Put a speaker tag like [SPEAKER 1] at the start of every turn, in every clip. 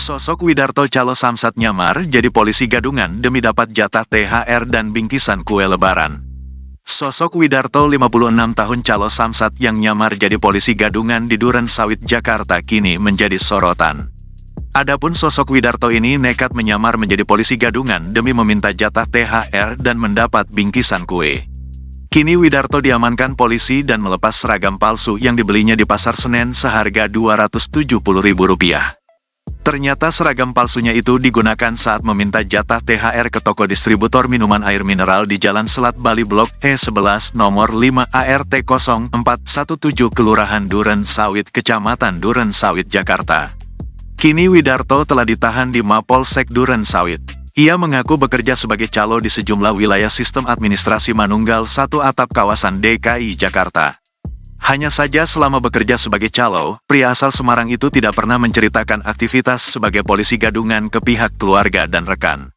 [SPEAKER 1] Sosok Widarto calo samsat nyamar jadi polisi gadungan demi dapat jatah THR dan bingkisan kue lebaran. Sosok Widarto 56 tahun calo samsat yang nyamar jadi polisi gadungan di Duren Sawit, Jakarta kini menjadi sorotan. Adapun sosok Widarto ini nekat menyamar menjadi polisi gadungan demi meminta jatah THR dan mendapat bingkisan kue. Kini Widarto diamankan polisi dan melepas seragam palsu yang dibelinya di Pasar Senen seharga Rp270.000. Ternyata seragam palsunya itu digunakan saat meminta jatah THR ke toko distributor minuman air mineral di Jalan Selat Bali Blok E11 nomor 5 ART 0417 Kelurahan Duren Sawit, Kecamatan Duren Sawit, Jakarta. Kini Widarto telah ditahan di Mapolsek Duren Sawit. Ia mengaku bekerja sebagai calo di sejumlah wilayah sistem administrasi Manunggal 1 Atap kawasan DKI Jakarta. Hanya saja selama bekerja sebagai calo, pria asal Semarang itu tidak pernah menceritakan aktivitas sebagai polisi gadungan ke pihak keluarga dan rekan.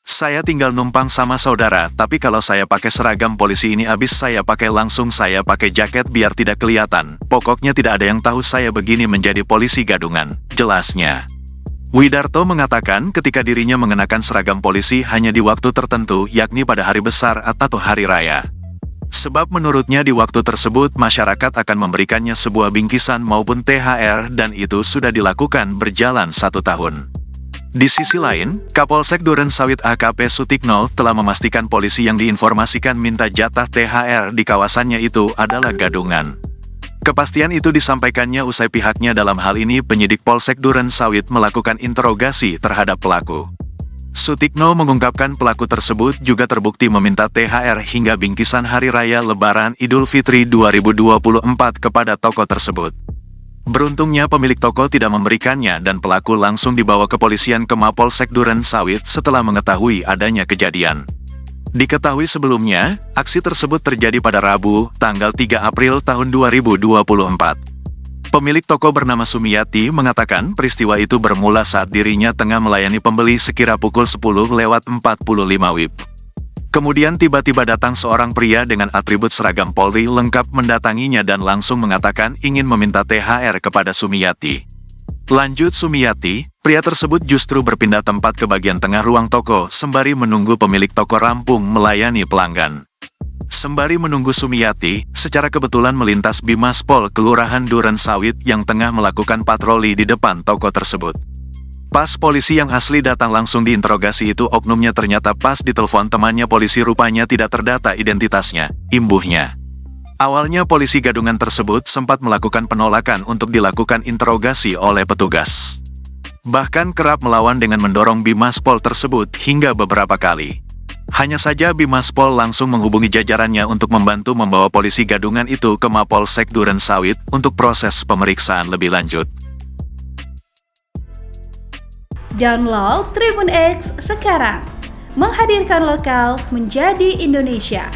[SPEAKER 1] Saya tinggal numpang sama saudara, tapi kalau saya pakai seragam polisi ini habis saya pakai langsung saya pakai jaket biar tidak kelihatan. Pokoknya tidak ada yang tahu saya begini menjadi polisi gadungan, jelasnya. Widarto mengatakan ketika dirinya mengenakan seragam polisi hanya di waktu tertentu, yakni pada hari besar atau hari raya. Sebab menurutnya di waktu tersebut masyarakat akan memberikannya sebuah bingkisan maupun THR dan itu sudah dilakukan berjalan 1 tahun. Di sisi lain, Kapolsek Duren Sawit AKP Sutikno telah memastikan polisi yang diinformasikan minta jatah THR di kawasannya itu adalah gadungan. Kepastian itu disampaikannya usai pihaknya dalam hal ini penyidik Polsek Duren Sawit melakukan interogasi terhadap pelaku. Sutikno mengungkapkan pelaku tersebut juga terbukti meminta THR hingga bingkisan Hari Raya Lebaran Idul Fitri 2024 kepada toko tersebut. Beruntungnya pemilik toko tidak memberikannya dan pelaku langsung dibawa kepolisian ke Mapolsek Duren Sawit setelah mengetahui adanya kejadian. Diketahui sebelumnya, aksi tersebut terjadi pada Rabu, tanggal 3 April tahun 2024. Pemilik toko bernama Sumiyati mengatakan peristiwa itu bermula saat dirinya tengah melayani pembeli sekira pukul 10:45 WIB. Kemudian tiba-tiba datang seorang pria dengan atribut seragam Polri lengkap mendatanginya dan langsung mengatakan ingin meminta THR kepada Sumiyati. Lanjut Sumiyati, pria tersebut justru berpindah tempat ke bagian tengah ruang toko sembari menunggu pemilik toko rampung melayani pelanggan. Sembari menunggu Sumiyati, secara kebetulan melintas Bimaspol Kelurahan Duren Sawit yang tengah melakukan patroli di depan toko tersebut. Pas polisi yang asli datang langsung diinterogasi itu oknumnya ternyata pas ditelepon temannya polisi rupanya tidak terdata identitasnya, imbuhnya. Awalnya polisi gadungan tersebut sempat melakukan penolakan untuk dilakukan interogasi oleh petugas. Bahkan kerap melawan dengan mendorong Bimaspol tersebut hingga beberapa kali. Hanya saja Bimaspol langsung menghubungi jajarannya untuk membantu membawa polisi gadungan itu ke Mapolsek Duren Sawit untuk proses pemeriksaan lebih lanjut.
[SPEAKER 2] Download Tribun X sekarang, menghadirkan lokal menjadi Indonesia.